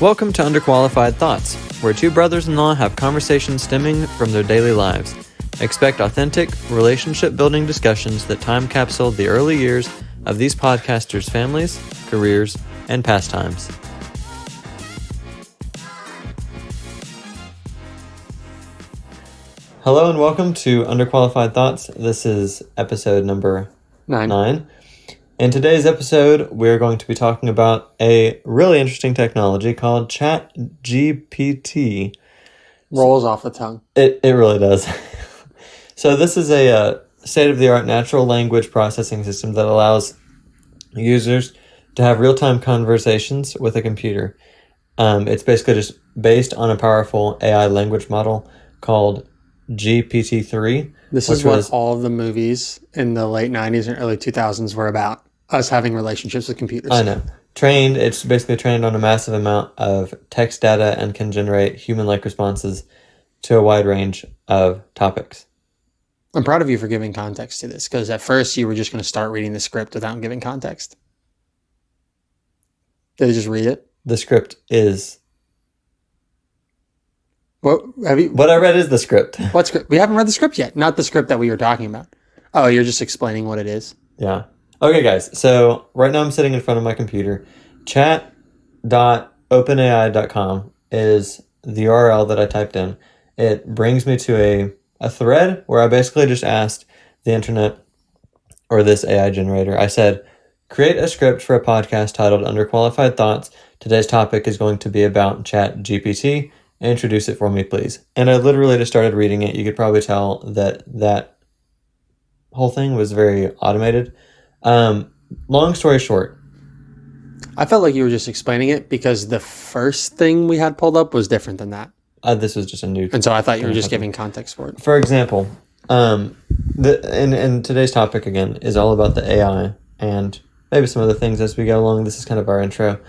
Welcome to Underqualified Thoughts, where two brothers-in-law have conversations stemming from their daily lives. Expect authentic, relationship-building discussions that time capsule the early years of these podcasters' families, careers, and pastimes. Hello and welcome to Underqualified Thoughts. This is episode number 9. In today's episode, we're going to be talking about a really interesting technology called ChatGPT. Rolls off the tongue. It really does. So this is a state-of-the-art natural language processing system that allows users to have real-time conversations with a computer. It's basically just based on a powerful AI language model called GPT-3. This is what all of the movies in the late 90s and early 2000s were about. Us having relationships with computers. I know. It's basically trained on a massive amount of text data and can generate human-like responses to a wide range of topics. I'm proud of you for giving context to this, because at first you were just going to start reading the script without giving context. Did you just read it? The script is... What I read is the script. What script? We haven't read the script yet. Not the script that we were talking about. Oh, you're just explaining what it is? Yeah. Okay, guys. So right now I'm sitting in front of my computer. Chat.openai.com is the URL that I typed in. It brings me to a thread where I basically just asked the internet or this AI generator. I said, create a script for a podcast titled Underqualified Thoughts. Today's topic is going to be about ChatGPT. Introduce it for me, please. And I literally just started reading it. You could probably tell that whole thing was very automated. Long story short. I felt like you were just explaining it because the first thing we had pulled up was different than that. This was just a new... And so I thought you were just giving context for it. For example, and today's topic, again, is all about the AI and maybe some other things as we go along. This is kind of our intro.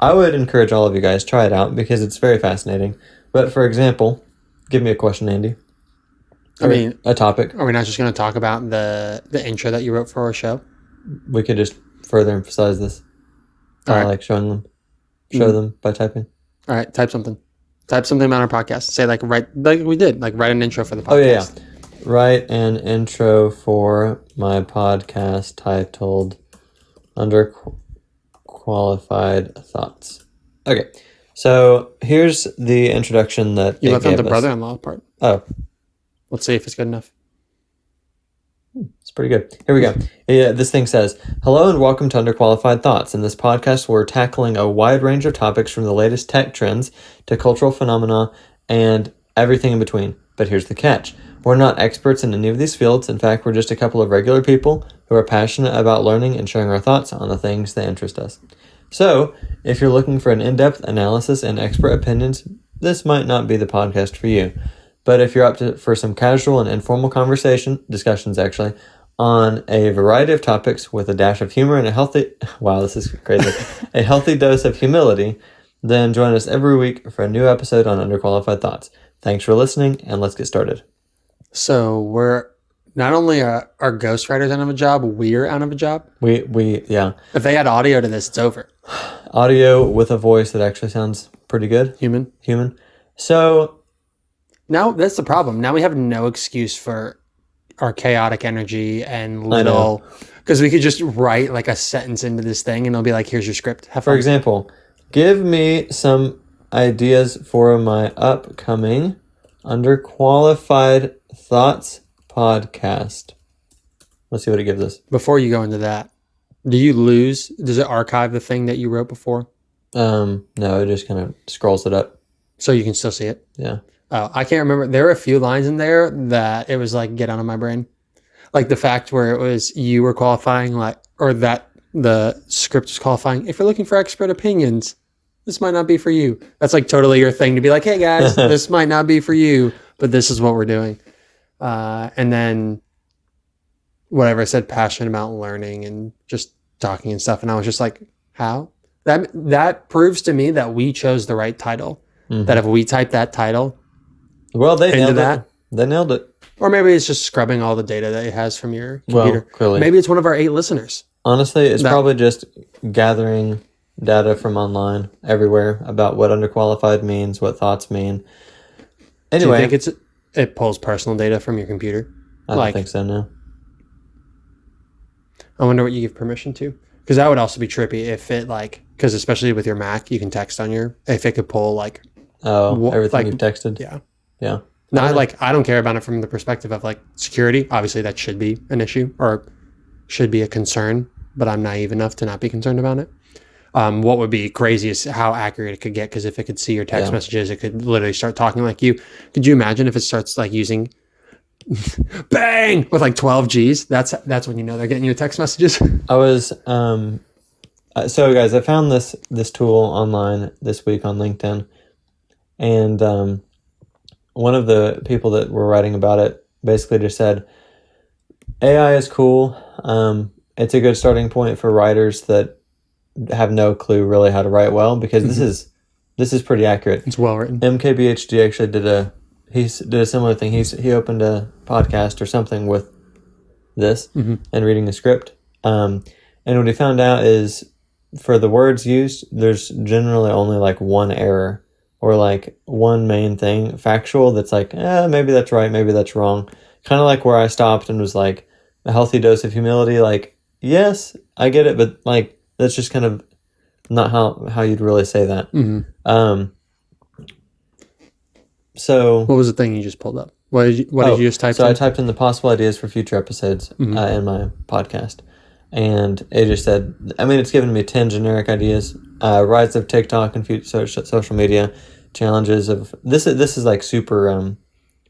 I would encourage all of you guys, try it out because it's very fascinating. But for example, give me a question, Andy. A topic. Are we not just going to talk about the intro that you wrote for our show? We could just further emphasize this. All right. Like show them by typing. All right, type something. Type something about our podcast. Say like we did, write an intro for the podcast. Oh yeah. Write an intro for my podcast titled Underqualified Thoughts. Okay. So here's the introduction that you left out the brother-in-law part. Oh. Let's see if it's good enough. It's pretty good. Here we go. Yeah, this thing says, hello and welcome to Underqualified Thoughts. In this podcast, we're tackling a wide range of topics from the latest tech trends to cultural phenomena and everything in between. But here's the catch. We're not experts in any of these fields. In fact, we're just a couple of regular people who are passionate about learning and sharing our thoughts on the things that interest us. So, if you're looking for an in-depth analysis and expert opinions, this might not be the podcast for you. But if you're up for some casual and informal discussions on a variety of topics with a dash of humor and a healthy dose of humility, then join us every week for a new episode on Underqualified Thoughts. Thanks for listening, and let's get started. So we're not only our ghostwriters out of a job, we're out of a job. Yeah. If they add audio to this, it's over. Audio with a voice that actually sounds pretty good. Human. So... Now, that's the problem. Now we have no excuse for our chaotic energy and little... Because we could just write like a sentence into this thing and it'll be like, here's your script. Have fun. For example, give me some ideas for my upcoming Underqualified Thoughts podcast. Let's see what it gives us. Before you go into that, does it archive the thing that you wrote before? No, it just kind of scrolls it up. So you can still see it? Yeah. Oh, I can't remember. There were a few lines in there that it was like, get out of my brain. Like the fact where it was you were qualifying, or that the script was qualifying. If you're looking for expert opinions, this might not be for you. That's like totally your thing to be like, hey guys, this might not be for you, but this is what we're doing. And then whatever I said, passionate about learning and just talking and stuff. And I was just like, how? That proves to me that we chose the right title. Mm-hmm. That if we type that title, well, they nailed it. They nailed it. Or maybe it's just scrubbing all the data that it has from your computer. Well, clearly. Maybe it's one of our 8 listeners. Honestly, it's probably just gathering data from online everywhere about what underqualified means, what thoughts mean. Anyway, do you think it pulls personal data from your computer? I don't think so, no. I wonder what you give permission to. Because that would also be trippy if it because especially with your Mac, you can text on if it could pull everything you've texted. Yeah. Yeah. No, I don't care about it from the perspective of security. Obviously that should be an issue or should be a concern, but I'm naive enough to not be concerned about it. What would be crazy is how accurate it could get, because if it could see your text messages, it could literally start talking like you. Could you imagine if it starts using bang with 12 G's? That's when you know they're getting your text messages. I was so guys, I found this tool online this week on LinkedIn, and one of the people that were writing about it basically just said AI is cool. It's a good starting point for writers that have no clue really how to write well, because this is pretty accurate. It's well written. MKBHD actually did a similar thing. He opened a podcast or something with this and reading the script. And what he found out is for the words used, there's generally only one error or one main thing factual that's maybe that's right, maybe that's wrong. Kind of where I stopped and was a healthy dose of humility. Yes, I get it, but that's just kind of not how you'd really say that. So what was the thing you just pulled up? What did you just type in? So I typed in the possible ideas for future episodes in my podcast, and it just said, it's given me 10 generic ideas. Rise of TikTok and future social media challenges of this is super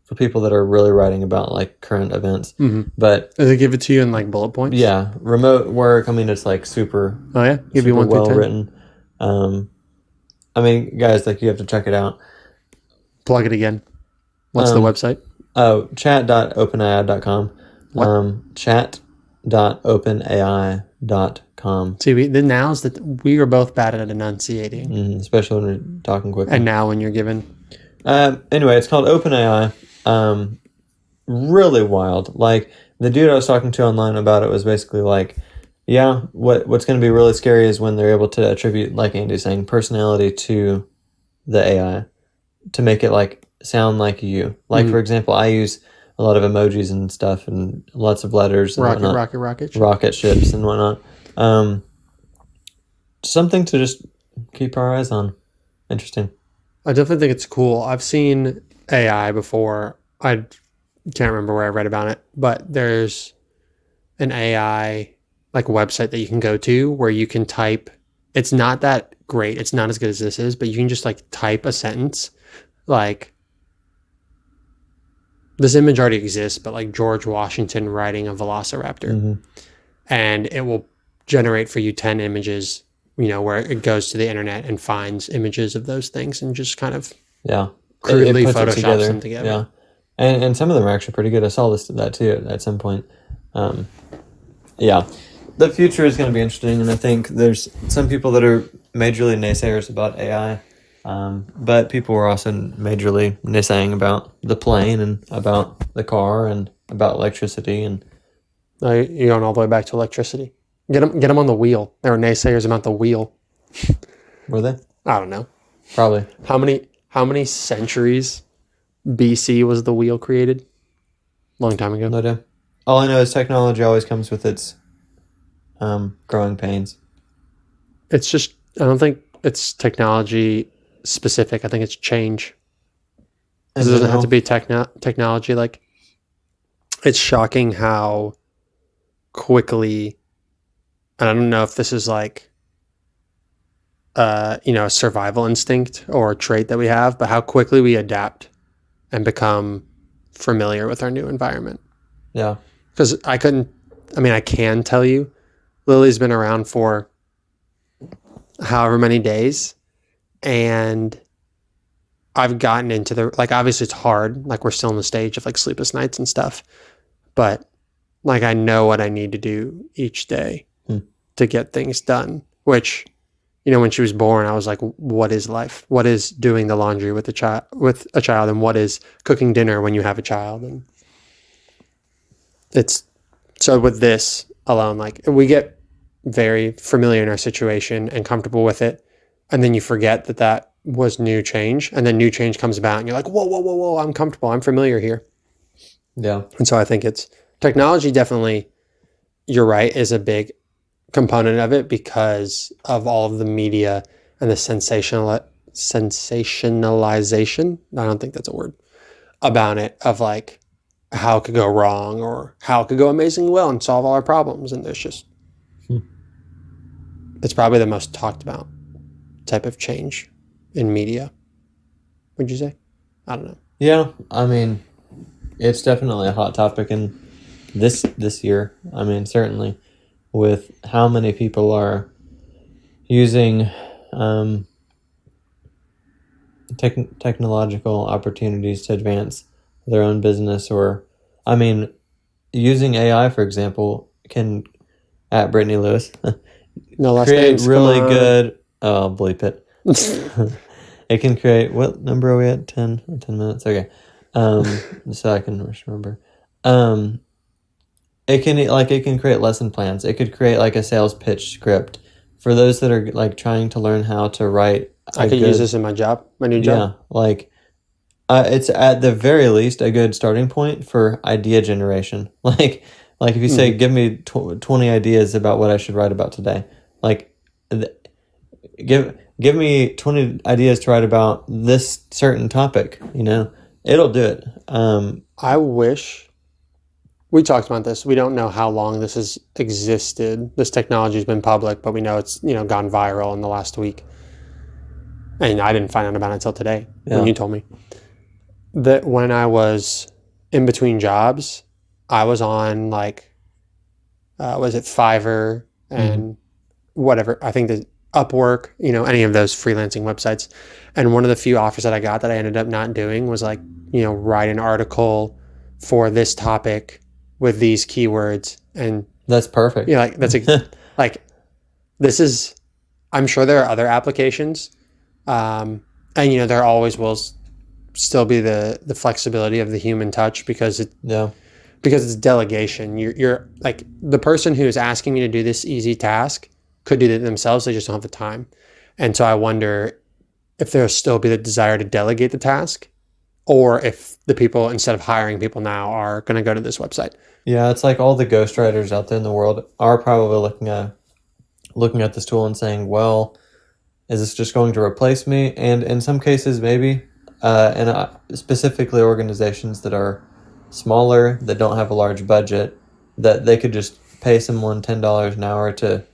for people that are really writing about current events. But does it give it to you in bullet points? Yeah, remote work. It's super. Oh yeah, give you 1 through 10. Well written. Guys, you have to check it out. Plug it again. What's the website? Oh, chat.openai.com. What? Chat.openai.com. See, now's that we were both bad at enunciating, especially when we're talking quickly. And now when you're given. Anyway, it's called OpenAI. Really wild. The dude I was talking to online about it was basically what's going to be really scary is when they're able to attribute, like Andy's saying, personality to the AI to make it sound like you. For example, I use a lot of emojis and stuff and lots of letters and rocket ships and whatnot. Something to just keep our eyes on. Interesting. I definitely think it's cool. I've seen AI before. I can't remember where I read about it, but there's an AI website that you can go to where you can type. It's not that great. It's not as good as this is, but you can just type a sentence. This image already exists, but George Washington riding a velociraptor, and it will generate for you 10 images. Where it goes to the internet and finds images of those things and just kind of crudely photoshops them together. Yeah, and some of them are actually pretty good. I saw that too at some point. Yeah, the future is going to be interesting, and I think there's some people that are majorly naysayers about AI, but people were also majorly naysaying about the plane and about the car and about electricity. And you're going all the way back to electricity. Get them on the wheel. There were naysayers about the wheel. Were they? I don't know. Probably. How many centuries BC was the wheel created? Long time ago. No idea. All I know is technology always comes with its growing pains. It's just, I don't think it's technology specific. I think it's change. It doesn't have to be technology. It's shocking how quickly, and I don't know if this is a survival instinct or a trait that we have, but how quickly we adapt and become familiar with our new environment. Yeah. Because I can tell you, Lily's been around for however many days, and I've gotten into obviously it's hard. We're still in the stage of sleepless nights and stuff, but I know what I need to do each day to get things done, which, when she was born, I was like, what is life? What is doing the laundry with a child, and what is cooking dinner when you have a child? And it's so with this alone, we get very familiar in our situation and comfortable with it. And then you forget that that was new change. And then new change comes about and you're like, whoa, whoa, whoa, whoa, I'm comfortable. I'm familiar here. Yeah. And so I think it's technology definitely, you're right, is a big component of it because of all of the media and the sensationalization. I don't think that's a word about it, of like how it could go wrong or how it could go amazingly well and solve all our problems. And there's just, it's probably the most talked about type of change in media. Would you say? I don't know. Yeah. I mean, it's definitely a hot topic in this year. I mean, certainly with how many people are using technological opportunities to advance their own business, or I mean, using AI, for example, can at Brittany Lewis No last create names. really good. Oh, I'll bleep it. It can create, what number are we at? 10 minutes. Okay. So I can just remember. It can create lesson plans. It could create like a sales pitch script for those that are like trying to learn how to write. I could use this in my job, my new job. Yeah, like it's at the very least a good starting point for idea generation. Like if you say, give me 20 ideas about what I should write about today. Like give me 20 ideas to write about this certain topic, it'll do it. I wish we talked about this. We don't know how long this has existed. This technology has been public, but we know it's, gone viral in the last week. And I didn't find out about it until today when you told me. That when I was in between jobs, I was on was it Fiverr and whatever. I think the Upwork, any of those freelancing websites. And one of the few offers that I got that I ended up not doing was write an article for this topic with these keywords. And that's perfect. Yeah, this is, I'm sure there are other applications. And there always will still be the flexibility of the human touch because it's delegation. You're like, the person who is asking me to do this easy task could do it themselves. They just don't have the time. And so I wonder if there'll still be the desire to delegate the task, or if the people, instead of hiring people now, are going to go to this website. Yeah, it's like all the ghostwriters out there in the world are probably looking at this tool and saying, well, is this just going to replace me? And in some cases, maybe. And specifically organizations that are smaller, that don't have a large budget, that they could just pay someone $10 an hour to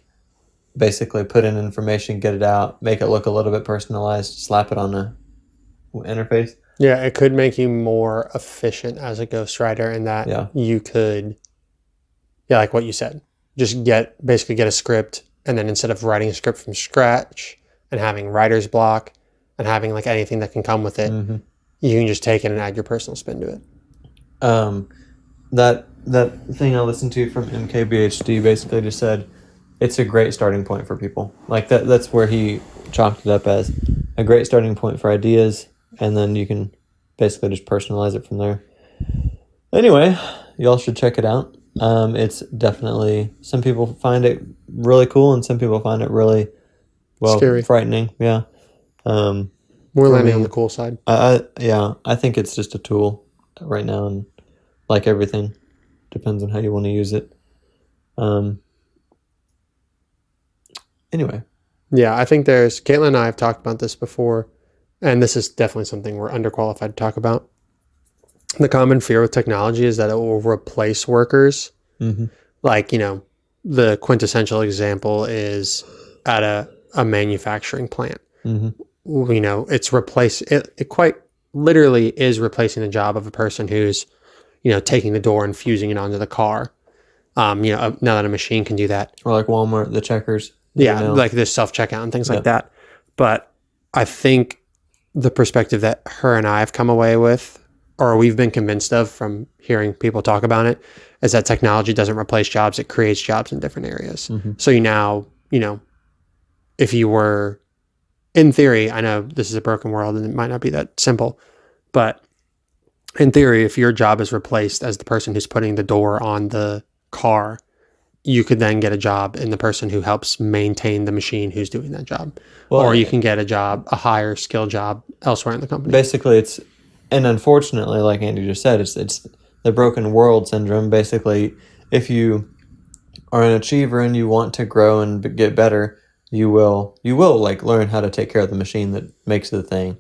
basically put in information, get it out, make it look a little bit personalized, slap it on a interface. Yeah, it could make you more efficient as a ghostwriter in that you could, like what you said, just basically get a script, and then instead of writing a script from scratch and having writer's block and having like anything that can come with it, you can just take it and add your personal spin to it. That thing I listened to from MKBHD basically just said it's a great starting point for people. Like that's where he chalked it up as a great starting point for ideas, and then you can basically just personalize it from there. Anyway, y'all should check it out. It's definitely, some people find it really cool and some people find it really scary, frightening. Yeah. More landing on the cool side. I think it's just a tool right now, and like everything, depends on how you want to use it. Anyway. Yeah, I think Caitlin and I have talked about this before, and this is definitely something we're underqualified to talk about. The common fear with technology is that it will replace workers. Like, the quintessential example is at a manufacturing plant. It quite literally is replacing the job of a person who's, taking the door and fusing it onto the car. Now that a machine can do that. Or like Walmart, the checkers. Yeah, like the self-checkout and things like that. But I think the perspective that her and I have come away with, or we've been convinced of from hearing people talk about it, is that technology doesn't replace jobs, it creates jobs in different areas. So if you were, in theory, I know this is a broken world and it might not be that simple, but in theory, if your job is replaced as the person who's putting the door on the car, you could then get a job in the person who helps maintain the machine who's doing that job. Well, or you can get a higher skill job elsewhere in the company. Basically, and unfortunately, like Andy just said, it's the broken world syndrome. Basically, if you are an achiever and you want to grow and get better, you will like learn how to take care of the machine that makes the thing,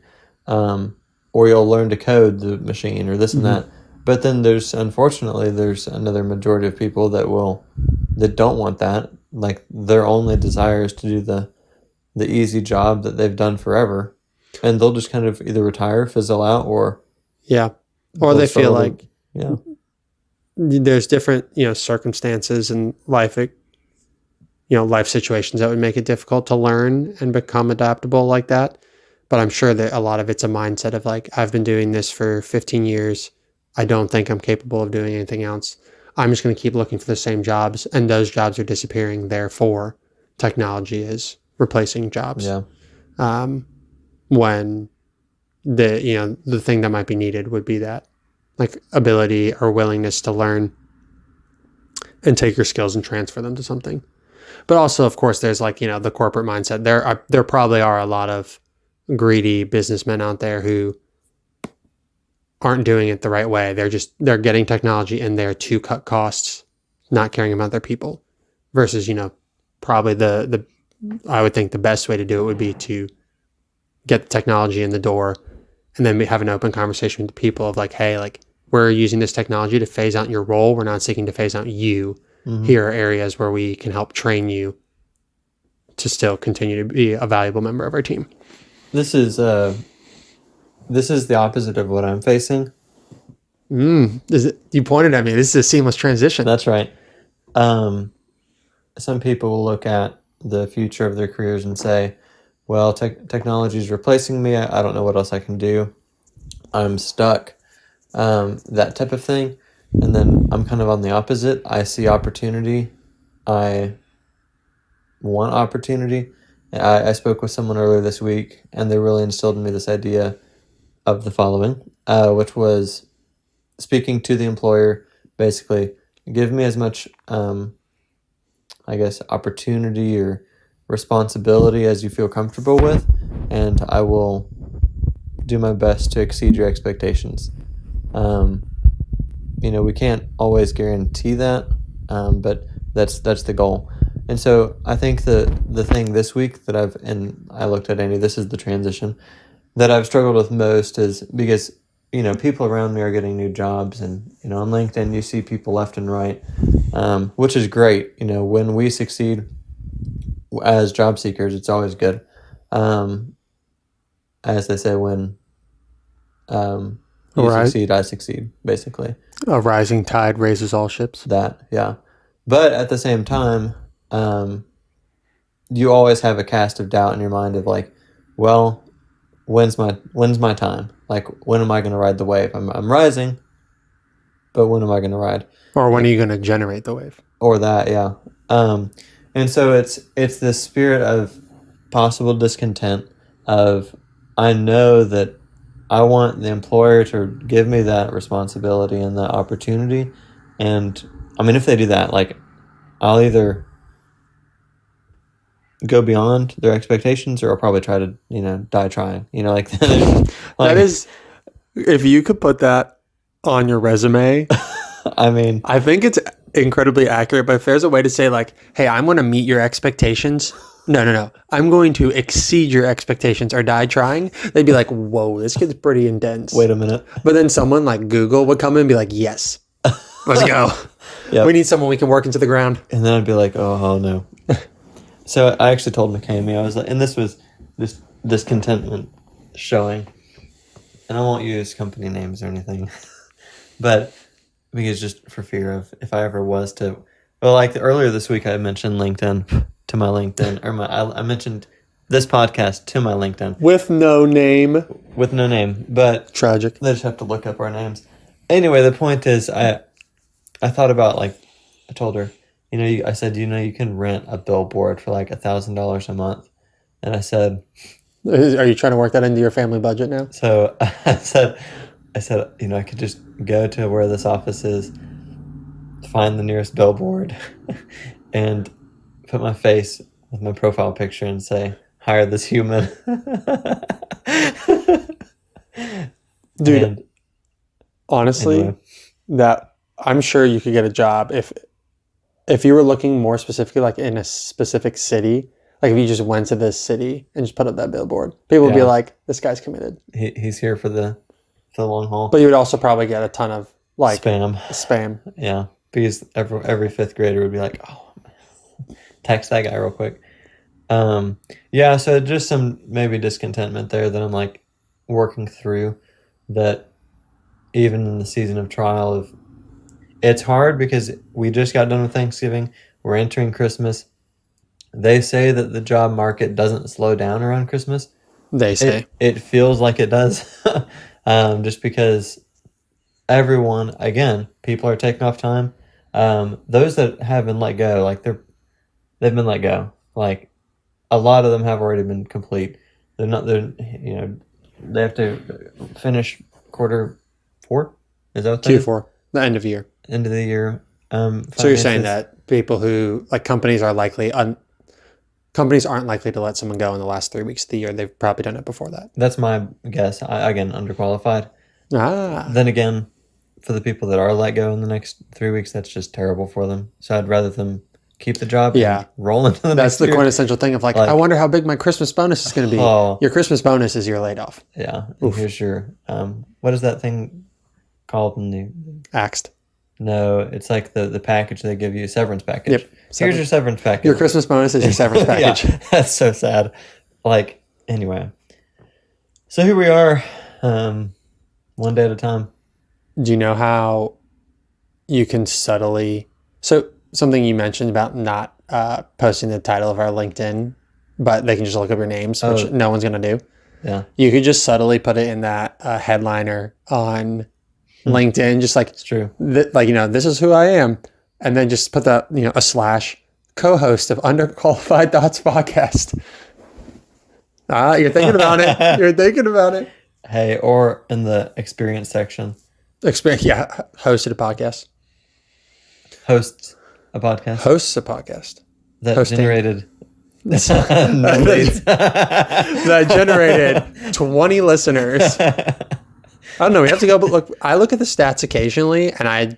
or you'll learn to code the machine or this and that. But then there's another majority of people that don't want that. Like their only desire is to do the easy job that they've done forever, and they'll just kind of either retire, fizzle out, or they feel like yeah. There's different circumstances in life, life situations that would make it difficult to learn and become adaptable like that. But I'm sure that a lot of it's a mindset of like, I've been doing this for 15 years. I don't think I'm capable of doing anything else. I'm just going to keep looking for the same jobs, and those jobs are disappearing. Therefore, technology is replacing jobs. Yeah. When the thing that might be needed would be that like ability or willingness to learn and take your skills and transfer them to something. But also, of course, there's like, the corporate mindset. There probably are a lot of greedy businessmen out there who aren't doing it the right way. They're getting technology in there to cut costs, not caring about their people. Versus, probably I would think the best way to do it would be to get the technology in the door and then have an open conversation with the people of like, hey, like, we're using this technology to phase out your role. We're not seeking to phase out you. Mm-hmm. Here are areas where we can help train you to still continue to be a valuable member of our team. This is the opposite of what I'm facing. You pointed at me. This is a seamless transition. That's right. Some people will look at the future of their careers and say, well, technology is replacing me. I don't know what else I can do. I'm stuck. That type of thing. And then I'm kind of on the opposite. I see opportunity. I want opportunity. I spoke with someone earlier this week, and they really instilled in me this idea of the following, which was speaking to the employer, basically, give me as much, opportunity or responsibility as you feel comfortable with, and I will do my best to exceed your expectations. We can't always guarantee that, but that's the goal. And so I think the thing this week that I looked at, Andy, this is the transition that I've struggled with most is because, people around me are getting new jobs, and, on LinkedIn, you see people left and right, which is great. When we succeed as job seekers, it's always good. As they say, when you succeed, I succeed, basically. A rising tide raises all ships. That, yeah. But at the same time, you always have a cast of doubt in your mind of like, well, when's my time? Like, when am I going to ride the wave? I'm rising, but when am I going to ride? Or when are you going to generate the wave? Or that, yeah. And so it's this spirit of possible discontent of, I know that I want the employer to give me that responsibility and that opportunity. And I mean, if they do that, like, I'll either go beyond their expectations, or I'll probably try to, die trying, like that is, if you could put that on your resume, I mean, I think it's incredibly accurate, but if there's a way to say like, hey, I'm going to meet your expectations. No. I'm going to exceed your expectations or die trying. They'd be like, whoa, this gets pretty intense. Wait a minute. But then someone like Google would come in and be like, yes, let's go. Yep. We need someone we can work into the ground. And then I'd be like, oh no. So I actually told McCamey, I was like, and this was this discontentment showing, and I won't use company names or anything, but because just for fear of if I ever was to, well, like earlier this week I mentioned LinkedIn to my LinkedIn, or I mentioned this podcast to my LinkedIn. With no name, but tragic. They just have to look up our names. Anyway, the point is, I thought about, like, I told her, I said, you can rent a billboard for like $1,000 a month. And I said, are you trying to work that into your family budget now? So I said, I could just go to where this office is, find the nearest billboard, and put my face with my profile picture and say, hire this human. Dude, And honestly, anyway, that I'm sure you could get a job if you were looking more specifically like in a specific city, like if you just went to this city and just put up that billboard, people would be Yeah. like, this guy's committed. he's here for the long haul. But you would also probably get a ton of like Spam. Yeah. Because every fifth grader would be like, oh, text that guy real quick. Yeah, so just some maybe discontentment there that I'm like working through, that even in the season of trial of it's hard because we just got done with Thanksgiving. We're entering Christmas. They say that the job market doesn't slow down around Christmas. They say. It feels like it does. Just because everyone, again, people are taking off time. Those that have been let go, like they've been let go. Like a lot of them have already been complete. They're they have to finish quarter 4. Is that what that is? Q4, the end of year. End of the year. So you're saying that people who like companies aren't likely to let someone go in the last 3 weeks of the year. They've probably done it before that. That's my guess. Again, underqualified. Then again, for the people that are let go in the next 3 weeks, that's just terrible for them. So I'd rather them keep the job and roll into the next That's the year. Quintessential thing of like, I wonder how big my Christmas bonus is going to be. Oh. Your Christmas bonus is your laid off. Yeah. And here's your, what is that thing called in the... Axed. No, it's like the package they give you, severance package. Yep. Here's your severance package. Your Christmas bonus is your severance package. Yeah, that's so sad. Like, anyway. So here we are, one day at a time. Do you know how you can subtly... So something you mentioned about not posting the title of our LinkedIn, but they can just look up your names, which no one's going to do. Yeah. You could just subtly put it in that headliner on LinkedIn, just like, It's true. This is who I am. And then just put that, a slash co-host of Underqualified Thoughts podcast. You're thinking about it. You're thinking about it. Hey, or in the experience section. Hosted a podcast. Hosts a podcast. Hosts a podcast. That Hosting. generated... that generated 20 listeners. I don't know. We have to go, but look, I look at the stats occasionally, and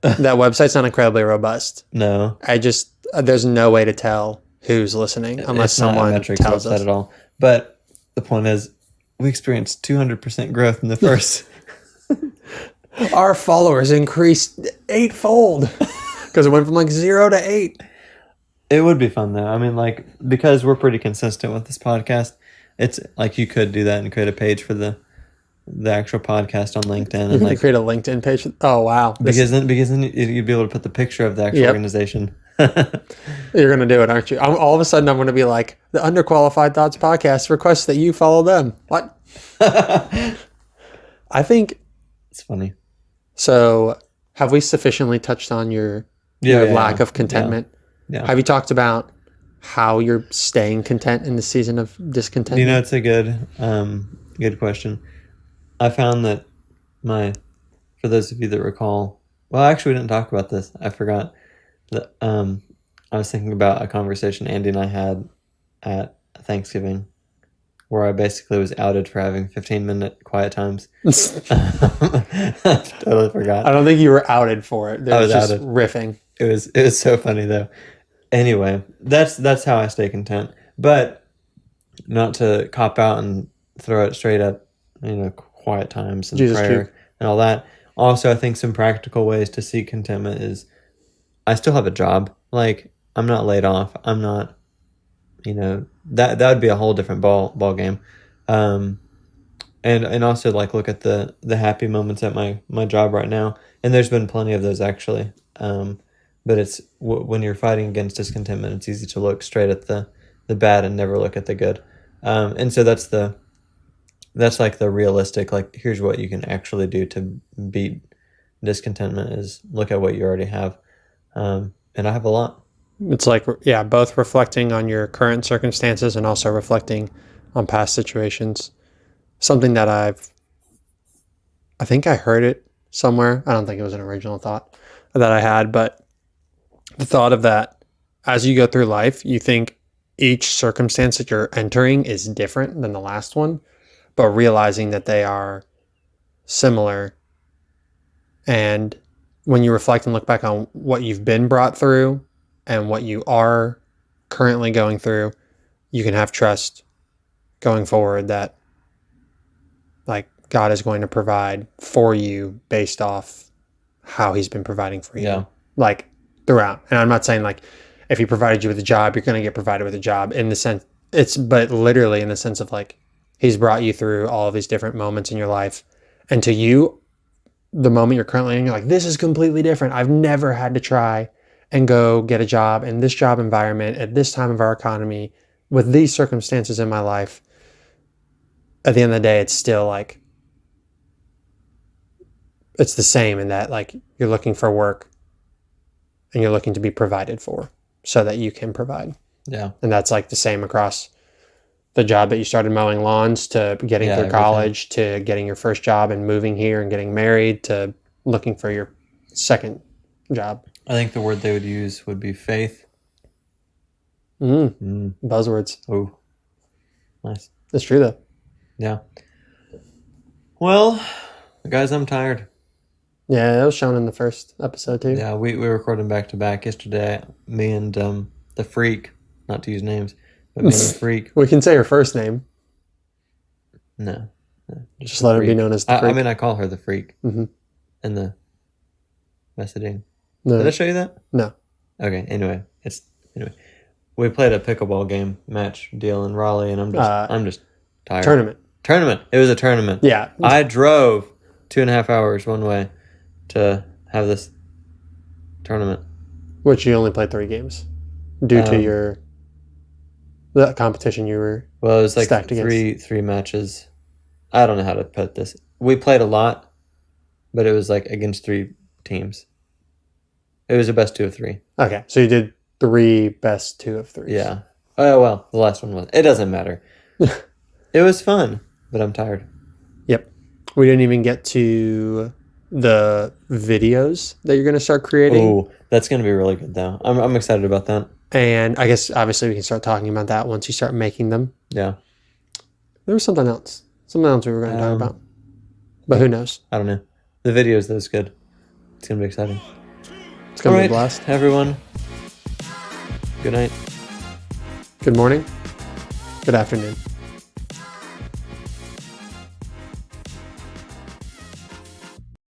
that website's not incredibly robust. No. There's no way to tell who's listening unless someone tells us. At all. But the point is, we experienced 200% growth in the first. Our followers increased 8-fold because it went from like 0 to 8. It would be fun though. I mean, like, because we're pretty consistent with this podcast, it's like you could do that and create a page for the actual podcast on LinkedIn and like create a LinkedIn page. Oh wow! Because then you'd be able to put the picture of the actual organization. You're gonna do it, aren't you? All of a sudden, I'm gonna be like, the Underqualified Thoughts podcast requests that you follow them. What? I think it's funny. So, have we sufficiently touched on your lack of contentment? Yeah. Have you talked about how you're staying content in the season of discontent? It's a good question. I found that for those of you that recall, well, actually, we didn't talk about this. I forgot that I was thinking about a conversation Andy and I had at Thanksgiving where I basically was outed for having 15-minute quiet times. I totally forgot. I don't think you were outed for it. I was just outed. Riffing. It was so funny though. Anyway, that's how I stay content. But not to cop out and throw it straight at quiet times and prayer and all that. Also, I think some practical ways to seek contentment is I still have a job. Like, I'm not laid off. I'm not, that would be a whole different ball game. And also like look at the happy moments at my job right now. And there's been plenty of those actually. But it's when you're fighting against discontentment, it's easy to look straight at the bad and never look at the good. And so that's like the realistic, like, here's what you can actually do to beat discontentment is look at what you already have. And I have a lot. It's like, both reflecting on your current circumstances and also reflecting on past situations. Something that I think I heard it somewhere. I don't think it was an original thought that I had, but the thought of that as you go through life, you think each circumstance that you're entering is different than the last one, but realizing that they are similar. And when you reflect and look back on what you've been brought through and what you are currently going through, you can have trust going forward that like God is going to provide for you based off how he's been providing for you. Yeah. Like throughout. And I'm not saying like if he provided you with a job, you're going to get provided with a job in the sense but literally in the sense of like he's brought you through all of these different moments in your life. And to you, the moment you're currently in, you're like, this is completely different. I've never had to try and go get a job in this job environment at this time of our economy with these circumstances in my life. At the end of the day, it's still like, it's the same in that like you're looking for work and you're looking to be provided for so that you can provide. Yeah. And that's like the same across the job that you started mowing lawns to getting through everything. college to getting your first job and moving here and getting married to looking for your second job. I think the word they would use would be faith. Buzzwords. Oh, nice. It's true though. Yeah. Well, guys, I'm tired. Yeah, that was shown in the first episode too. Yeah, we recorded back to back yesterday. Me and the freak, not to use names, but me and the freak. We can say her first name. No. Just let her be known as the freak. I mean, I call her the freak in the messaging. No. Did I show you that? No. Okay. Anyway, we played a pickleball game match deal in Raleigh, and I'm just tired. Tournament. It was a tournament. Yeah. I drove 2.5 hours one way to have this tournament. Which you only played 3 games due to the competition you were. Well, it was like stacked against. three matches. I don't know how to put this. We played a lot, but it was like against 3 teams. It was a best 2 of 3. Okay, so you did 3 best 2 of 3. Yeah. Oh well, the last one was. It doesn't matter. It was fun, but I'm tired. Yep. We didn't even get to the videos that you're going to start creating. Oh, that's going to be really good though. I'm excited about that. And I guess obviously we can start talking about that once you start making them. Yeah. There was something else. Something else we were going to talk about. But who knows? I don't know. The videos, that was good. It's going to be exciting. It's going to be a blast. Everyone. Good night. Good morning. Good afternoon.